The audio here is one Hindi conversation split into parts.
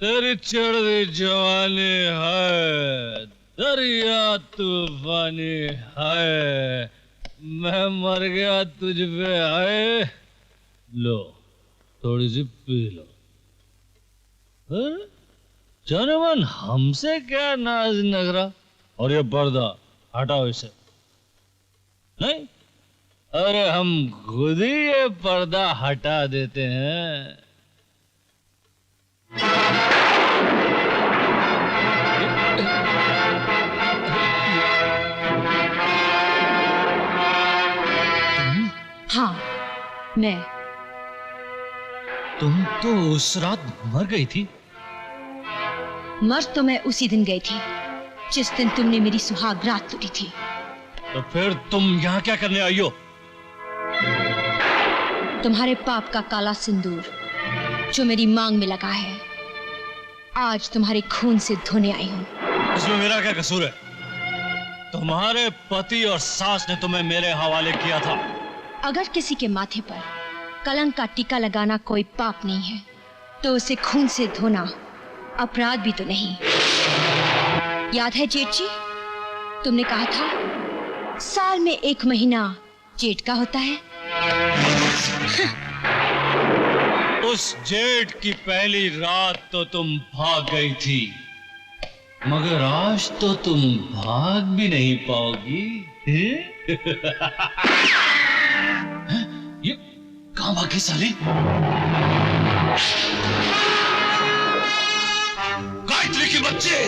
तेरी चढ़ी जवानी है, दरिया तूफानी है, मैं मर गया तुझ पे आए। लो थोड़ी सी पी लो। जाने मन हमसे क्या नाज नखरा। और ये पर्दा हटाओ इसे। नहीं, अरे हम खुद ही ये पर्दा हटा देते हैं। हाँ, मैं। तुम तो उस रात मर गई थी। मर तो मैं उसी दिन गई थी जिस दिन तुमने मेरी सुहाग रात तोड़ी थी। तो फिर तुम यहाँ क्या करने आई हो? तुम्हारे पाप का काला सिंदूर जो मेरी मांग में लगा है, आज तुम्हारे खून से धोने आई हूँ। इसमें मेरा क्या कसूर है? तुम्हारे पति और सास ने तुम्हें मेरे हवाले किया था। अगर किसी के माथे पर कलंक का टीका लगाना कोई पाप नहीं है, तो उसे खून से धोना अपराध भी तो नहीं। याद है जेठ जी, तुमने कहा था साल में 1 महीना जेठ का होता है। उस जेठ की पहली रात तो तुम भाग गई थी, मगर आज तो तुम भाग भी नहीं पाओगी। ये कहाँ भागी साली? गायत्री की बच्ची,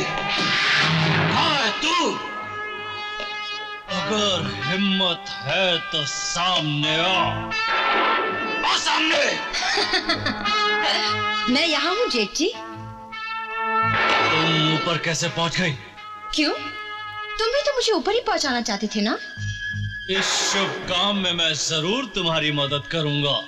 कहाँ है तू? अगर हिम्मत है तो सामने आ सामने। मैं यहाँ हूँ जेठ जी। तुम ऊपर कैसे पहुँच गई? क्यों? तुम भी तो मुझे ऊपर ही पहुँचाना चाहते थे ना? इस शुभ काम में मैं जरूर तुम्हारी मदद करूंगा।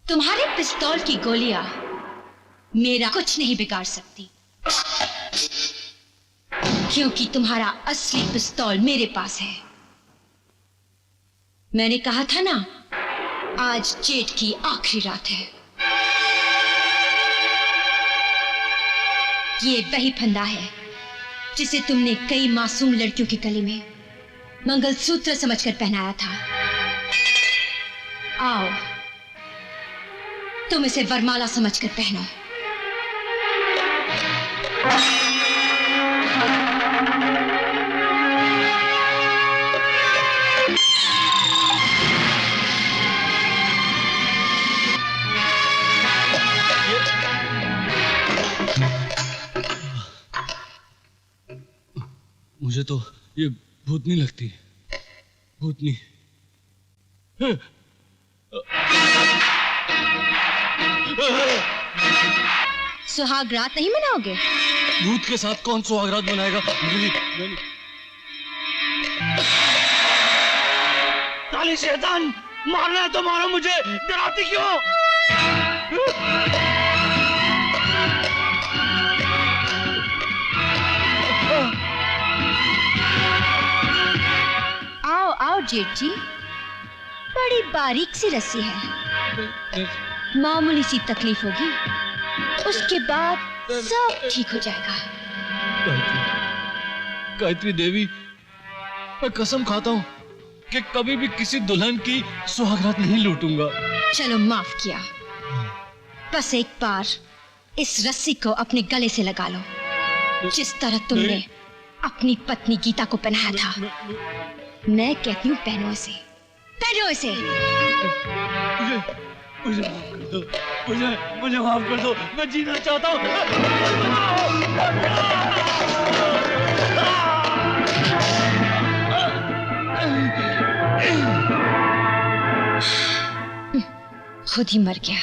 तुम्हारे पिस्तौल की गोलियां मेरा कुछ नहीं बिगाड़ सकती, क्योंकि तुम्हारा असली पिस्तौल मेरे पास है। मैंने कहा था ना, आज जेठ की आखिरी रात है। ये वही फंदा है जिसे तुमने कई मासूम लड़कियों के गले में मंगलसूत्र समझकर पहनाया था। आओ, तुम इसे वरमाला समझकर पहनो। मुझे तो ये भूतनी लगती है। भूतनी। सुहाग रात नहीं मनाओगे? भूत के साथ कौन सुहाग रात मनाएगा? काली शैतान, मारना है तो मारो मुझे, डराती क्यों? आओ आओ जेठ जी, बड़ी बारीक सी रस्सी है, मामूली सी तकलीफ होगी, उसके बाद सब ठीक हो जाएगा। गायत्री देवी, मैं कसम खाता हूँ कि कभी भी किसी दुल्हन की सुहागरात नहीं लूटूंगा। चलो माफ किया, बस एक बार इस रस्सी को अपने गले से लगा लो, जिस तरह तुमने अपनी पत्नी गीता को पहनाया था। मैं कहती हूँ पहनो इसे, पहनो इसे। मुझे माफ कर दो, मुझे माफ कर दो, मैं जीना चाहता हूँ। खुद ही मर गया।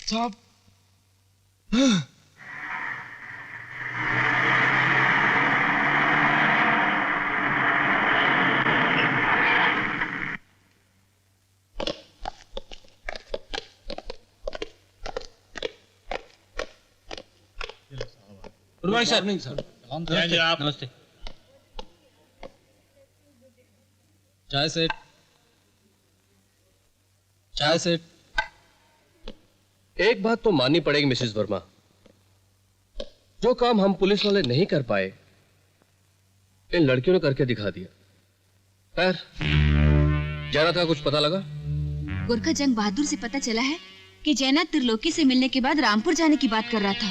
साहब, गुड मॉर्निंग सर। जी आप। नमस्ते। चाय सेट, चाय सेट। एक बात तो माननी पड़ेगी मिसेस वर्मा, जो काम हम पुलिस वाले नहीं कर पाए इन लड़कियों ने करके दिखा दिया। खैर, जयनाथ का कुछ पता लगा? गोरखा जंग बहादुर से पता चला है कि जयनाथ त्रिलोकी से मिलने के बाद रामपुर जाने की बात कर रहा था।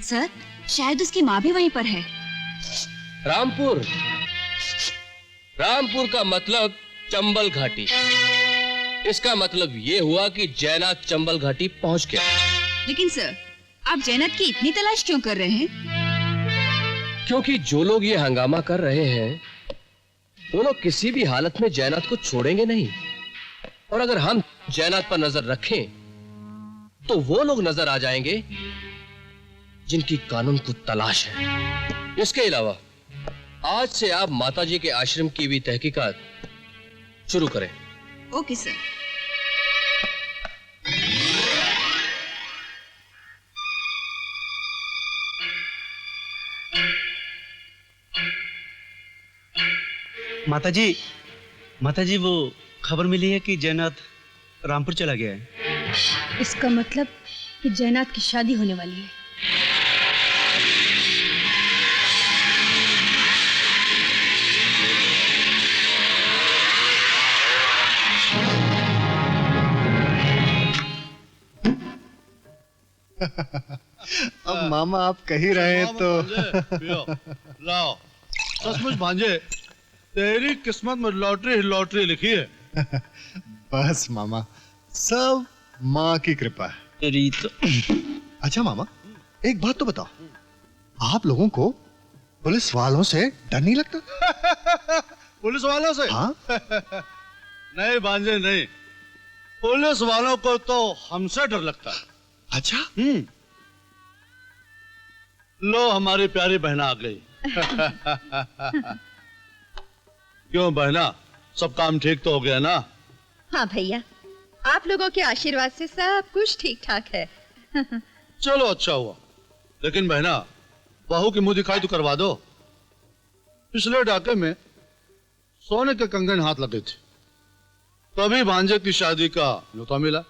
सर, शायद उसकी माँ भी वहीं पर है। रामपुर? रामपुर का मतलब चंबल घाटी। इसका मतलब ये हुआ कि जयनाथ चंबल घाटी पहुंच गया। लेकिन सर, आप जयनाथ की इतनी तलाश क्यों कर रहे हैं? क्योंकि जो लोग ये हंगामा कर रहे हैं वो लोग किसी भी हालत में जयनाथ को छोड़ेंगे नहीं। और अगर हम जयनाथ पर नजर रखें तो वो लोग नजर आ जाएंगे जिनकी कानून को तलाश है। इसके अलावा आज से आप माताजी के आश्रम की भी तहकीकात शुरू करें। Okay sir. माताजी वो खबर मिली है कि जयनाथ रामपुर चला गया है। इसका मतलब कि जयनाथ की शादी होने वाली है। अब मामा आप कह ही रहे हैं तो पियो, लाओ। सचमुच भांजे, तेरी किस्मत में लॉटरी लॉटरी लिखी है। बस मामा, सब माँ की कृपा है। तेरी तो अच्छा मामा, एक बात तो बताओ, आप लोगों को पुलिस वालों से डर नहीं लगता? पुलिस वालों से? हाँ? नहीं भांजे नहीं, पुलिस वालों को तो हमसे डर लगता है। अच्छा। लो हमारी प्यारी बहना आ गई। क्यों बहना, सब काम ठीक तो हो गया ना? हाँ भैया, आप लोगों के आशीर्वाद से सब कुछ ठीक ठाक है। चलो अच्छा हुआ। लेकिन बहना, बहू की मुंह दिखाई तो करवा दो। पिछले डाके में सोने के कंगन हाथ लगे थे, तभी भांजे की शादी का न्योता मिला।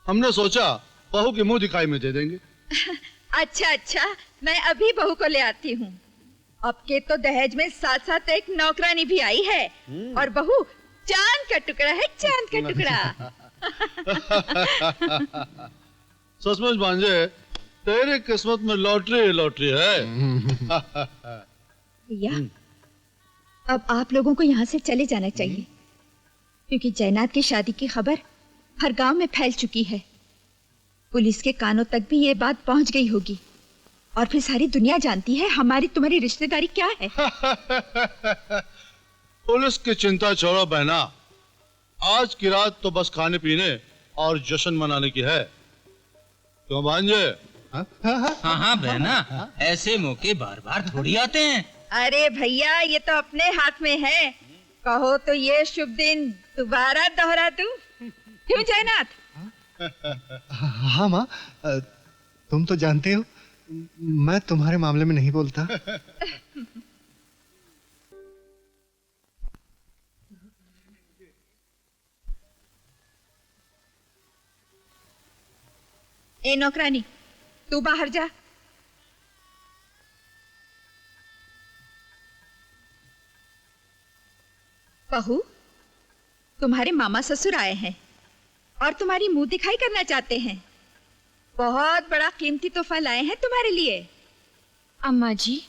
हमने सोचा बहू की मुंह दिखाई में दे देंगे। अच्छा अच्छा, मैं अभी बहू को ले आती हूँ। अब के तो दहेज में साथ साथ एक नौकरानी भी आई है, और बहू चांद का टुकड़ा है, चांद का टुकड़ा। सचमुच भांजे, तेरी किस्मत में लॉटरी लॉटरी है। भैया, अब आप लोगों को यहाँ से चले जाना चाहिए, क्योंकि जयनाथ की शादी की खबर हर गांव में फैल चुकी है। पुलिस के कानों तक भी ये बात पहुंच गई होगी, और फिर सारी दुनिया जानती है हमारी तुम्हारी रिश्तेदारी क्या है। पुलिस की चिंता छोड़ो बहना, आज की रात तो बस खाने पीने और जश्न मनाने की है। क्यों भांजे? हाँ बहना, ऐसे मौके बार बार थोड़ी आते हैं। अरे भैया, ये तो अपने हाथ में है। कहो तो ये शुभ दिन दोबारा दोहरा दूं। क्यों जयनाथ? हाँ माँ, तुम तो जानते हो मैं तुम्हारे मामले में नहीं बोलता। ए नौकरानी, तू बाहर जा। बहू, तुम्हारे मामा ससुर आए हैं और तुम्हारी मुंह दिखाई करना चाहते हैं। बहुत बड़ा कीमती तोहफा लाए हैं तुम्हारे लिए। अम्मा जी,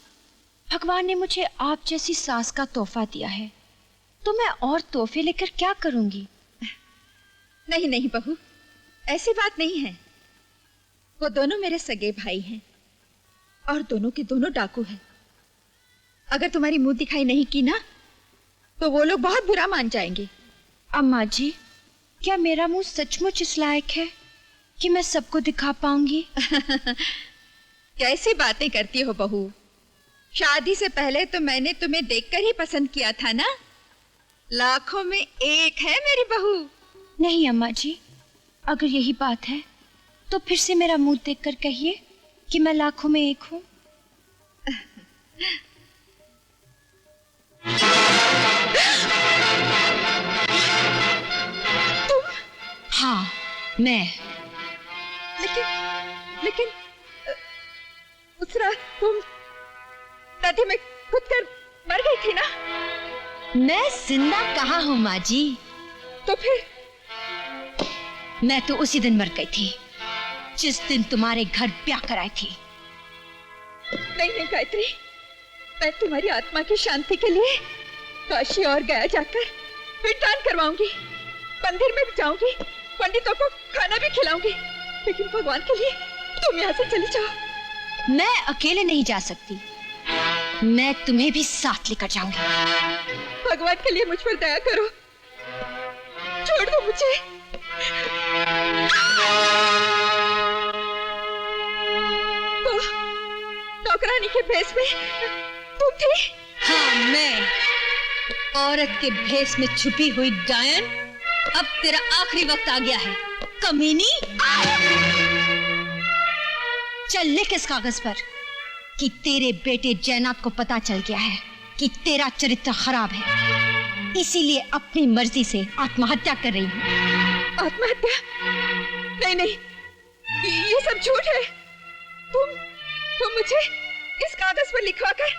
भगवान ने मुझे आप जैसी सास का तोहफा दिया है, तो मैं और तोहफे लेकर क्या करूंगी? नहीं नहीं बहू, ऐसी बात नहीं है। वो दोनों मेरे सगे भाई हैं और दोनों के दोनों डाकू हैं। अगर तुम्हारी मुंह दिखाई नहीं की ना तो वो लोग बहुत बुरा मान जाएंगे। अम्मा जी, क्या मेरा मुंह सचमुच इस लायक है कि मैं सबको दिखा पाऊंगी? कैसी बातें करती हो बहू? शादी से पहले तो मैंने तुम्हें देखकर ही पसंद किया था ना। लाखों में एक है मेरी बहू। नहीं अम्मा जी, अगर यही बात है तो फिर से मेरा मुंह देखकर कहिए कि मैं लाखों में एक हूँ। तुम? हाँ, मैं। लेकिन उस रात तुम नदी में कूदकर मर गई थी ना? मैं जिंदा कहाँ हूँ माँ जी? तो फिर? मैं तो उसी दिन मर गई थी जिस दिन तुम्हारे घर ब्याह कराई थी। नहीं नहीं गायत्री, मैं तुम्हारी आत्मा की शांति के लिए काशी और गया जाकर पिंडदान करवाऊंगी, मंदिर में भी जाऊंगी, पंडितों को खाना भी खिलाऊंगी। लेकिन भगवान के लिए तुम यहाँ से चली जाओ। मैं अकेले नहीं जा सकती, मैं तुम्हें भी साथ लेकर जाऊंगी। भगवान के लिए मुझ पर दया करो, छोड़ दो मुझे। तो नौकरानी के भेष में तुम थी? हाँ, मैं औरत के भेष में छुपी हुई डायन। अब तेरा आखिरी वक्त आ गया है कमीनी। चल लिख इस कागज पर कि तेरे बेटे जयनाथ को पता चल गया है कि तेरा चरित्र खराब है, इसीलिए अपनी मर्जी से आत्महत्या कर रही हूँ। आत्महत्या? नहीं नहीं, ये सब झूठ है। तुम मुझे इस कागज पर लिखवाकर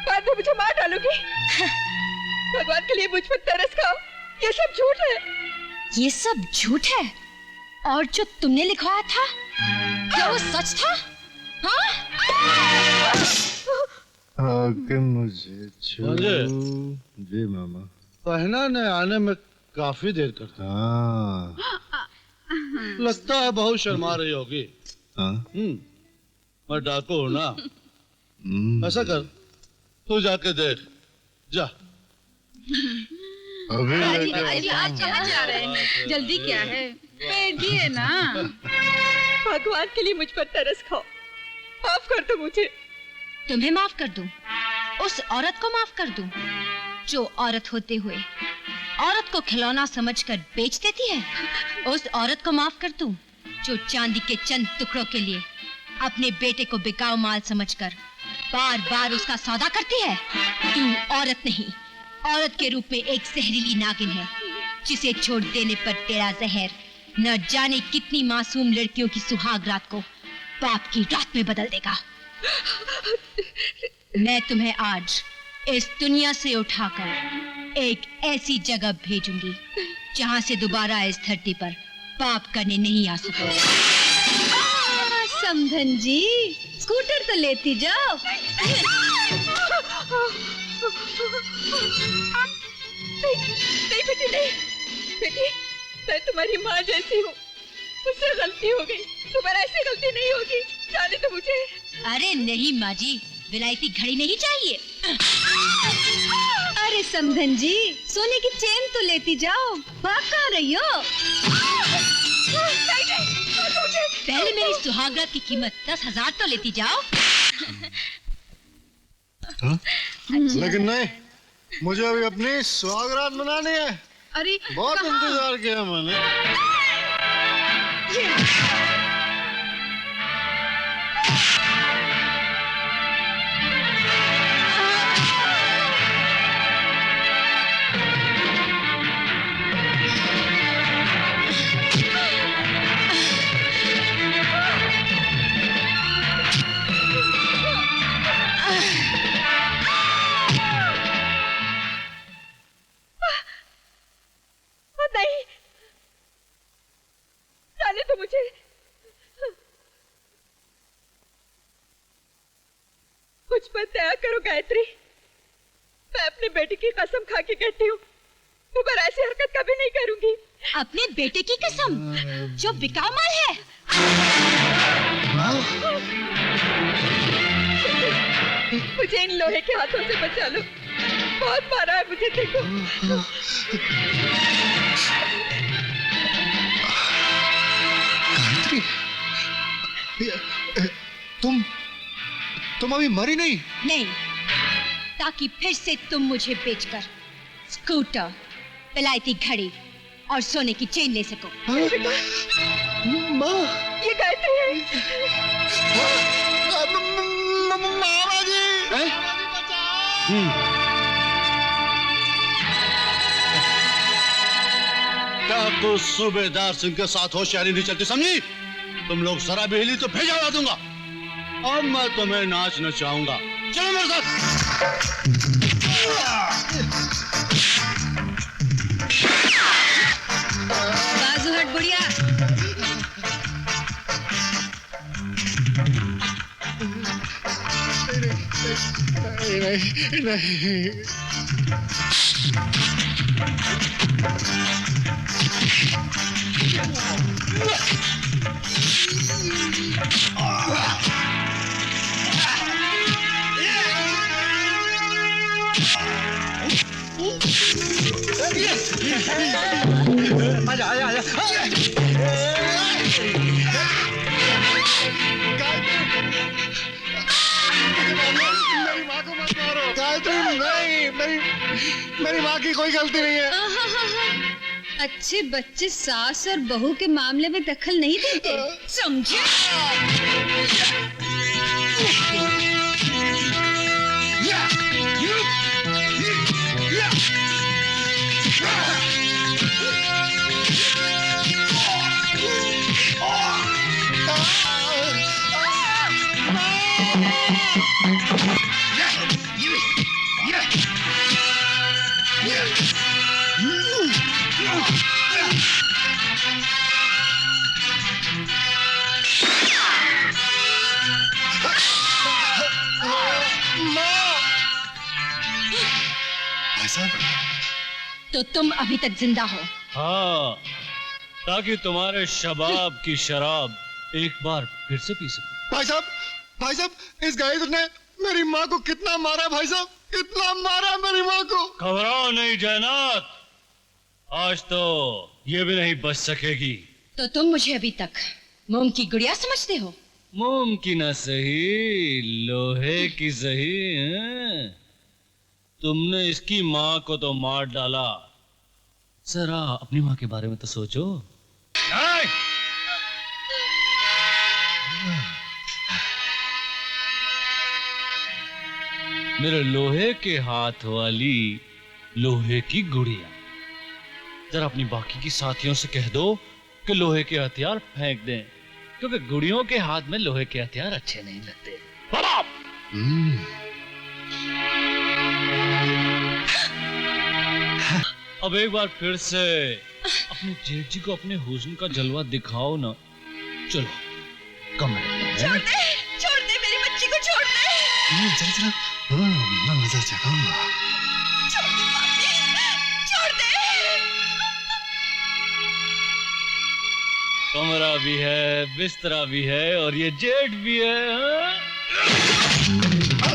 बाद में मुझे मार डालोगी। भगवान के लिए मुझ पर तरस खाओ, ये सब झूठ है। ये सब झूठ है? और जो तुमने लिखवाया था क्या वो सच था? हाँ? आगे मुझे जी मामा। पहना ने आने में काफी देर करता। हाँ। लगता है बहुत शर्मा रही होगी। हाँ? मैं डाकू हूँ ना। ऐसा कर, तू जाके देख, जा। अभी आप कहाँ जा रहे हैं? जल्दी क्या है? भेजिए ना। भगवान के लिए मुझ पर तरस खाओ, माफ कर दो मुझे। तुम्हें माफ कर दूं? उस औरत को माफ कर दूं जो औरत होते हुए औरत को खिलौना समझकर बेच देती है? उस औरत को माफ कर दूं जो चांदी के चंद टुकड़ों के लिए अपने बेटे को बिकाऊ माल समझकर बार बार उसका सौदा करती है? तू औरत नहीं, औरत के रूप में एक जहरीली नागिन है जिसे छोड़ देने पर तेरा जहर न जाने कितनी मासूम लड़कियों की सुहाग रात को पाप की रात में बदल देगा। मैं तुम्हें आज इस दुनिया से उठाकर एक ऐसी जगह भेजूंगी जहां से दोबारा इस धरती पर पाप करने नहीं आ सकोगे। समधन जी, स्कूटर तो लेती जाओ। नहीं बेटी, नहीं बेटी, मैं तुम्हारी माँ जैसी हूँ, मुझसे गलती हो गई, तुम्हारा ऐसी गलती नहीं होगी, जाने दो मुझे। अरे नहीं माँ जी, विलायती घड़ी नहीं चाहिए। अरे समधन जी, सोने की चेन तो लेती जाओ, भाग कहाँ रही हो? पहले मेरी सुहागरात की कीमत 10,000 तो लेती जाओ। लेकिन नहीं, मुझे अभी अपनी सुहागरात मनानी है। अरे बहुत इंतजार किया मैंने। नहीं, जाने दो मुझे। मुझ पर दया करो गायत्री, मैं अपने बेटे की कसम खा के कहती हूँ, दोबारा ऐसी हरकत कभी नहीं करूंगी। अपने बेटे की कसम जो बिकाऊ माल है। मुझे इन लोहे के हाथों से बचा लो, बहुत मारा है मुझे, देखो। गायत्री, तुम अभी मरी नहीं? नहीं, ताकि फिर से तुम मुझे बेचकर स्कूटर, विलायती घड़ी और सोने की चेन ले सको। माँ, ये गायत्री है। मामा जी, क्या तू सूबेदार सिंह के साथ होशियारी नहीं चलती समझी? तुम लोग जरा भी हिली तो भेजा उड़ा दूंगा। अब मैं तुम्हें नाच नचाऊंगा। चलो मेरे साथ। बाजू हट बुढ़िया। नहीं। आजा आजा आजा। मेरी माँ को मत मारो। गायत्री, नहीं, मेरी माँ की कोई गलती नहीं है। अच्छे बच्चे सास और बहू के मामले में दखल नहीं देते, समझे? भाई साहब, तो तुम अभी तक जिंदा हो। हाँ, ताकि तुम्हारे शबाब की शराब एक बार फिर से पी सको। भाई साहब, इस गायत्री ने मेरी माँ को कितना मारा भाई साहब, कितना मारा मेरी माँ को। घबराओ नहीं जयनाथ, आज तो ये भी नहीं बच सकेगी। तो तुम मुझे अभी तक मोम की गुड़िया समझते हो? मोम की न सही, लोहे की सही हैं? तुमने इसकी माँ को तो मार डाला, जरा अपनी माँ के बारे में तो सोचो। मेरे लोहे के हाथ वाली लोहे की गुड़िया, जरा अपनी बाकी की साथियों से कह दो कि लोहे के हथियार फेंक दें, क्योंकि गुड़ियों के हाथ में लोहे के हथियार अच्छे नहीं लगते। अब एक बार फिर से अपने जेठ जी को अपने हुस्न का जलवा दिखाओ ना। चलो कमरे में। छोड़ दे मेरी बच्ची को, छोड़ दे। जरा मैं नजर चखाऊंगा। छोड़ दे पापी, छोड़ दे। कमरा भी है, बिस्तरा भी है और ये जेठ भी है। हाँ?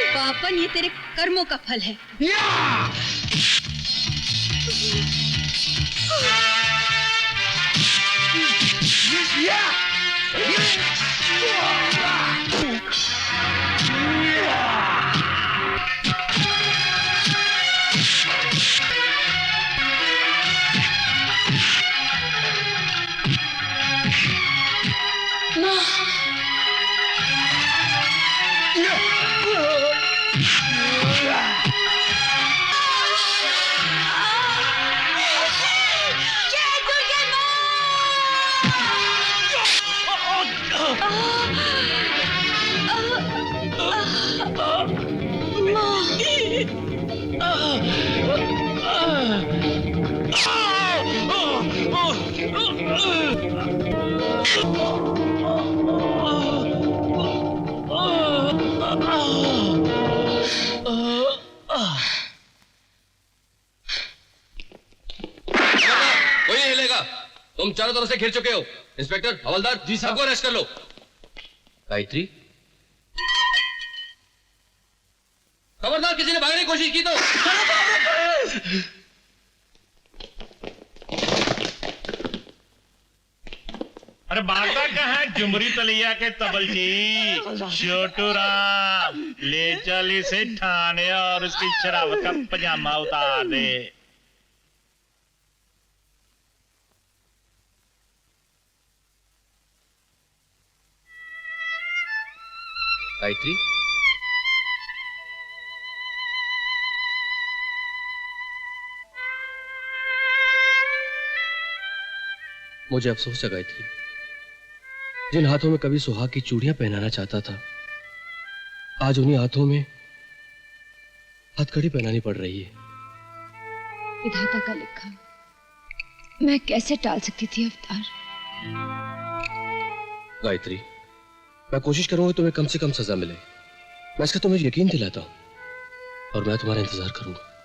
पापन, ये तेरे कर्मों का फल है। कोई नहीं हिलेगा। तुम चारों तरफ से घिर चुके हो। इंस्पेक्टर, हवलदार जी, सबको अरेस्ट कर लो। गायत्री, खबरदार किसी ने भागने की कोशिश की तो। अरे भागता कहाँ जुमरी तलिया के तबलची। छोटू राम, ले चल इसे थाने और उसकी शराबत का पजामा उतार दे। गायत्री, मुझे अफसोस है गायत्री, जिन हाथों में कभी सुहाग की चूड़ियां पहनाना चाहता था, आज उन्हीं हाथों में हथकड़ी पहनानी पड़ रही है। विधाता का लिखा मैं कैसे टाल सकती थी अवतार। गायत्री, मैं कोशिश करूंगा तुम्हें कम से कम सजा मिले। मैं इसका तुम्हें यकीन दिलाता हूं और मैं तुम्हारा इंतजार करूंगा।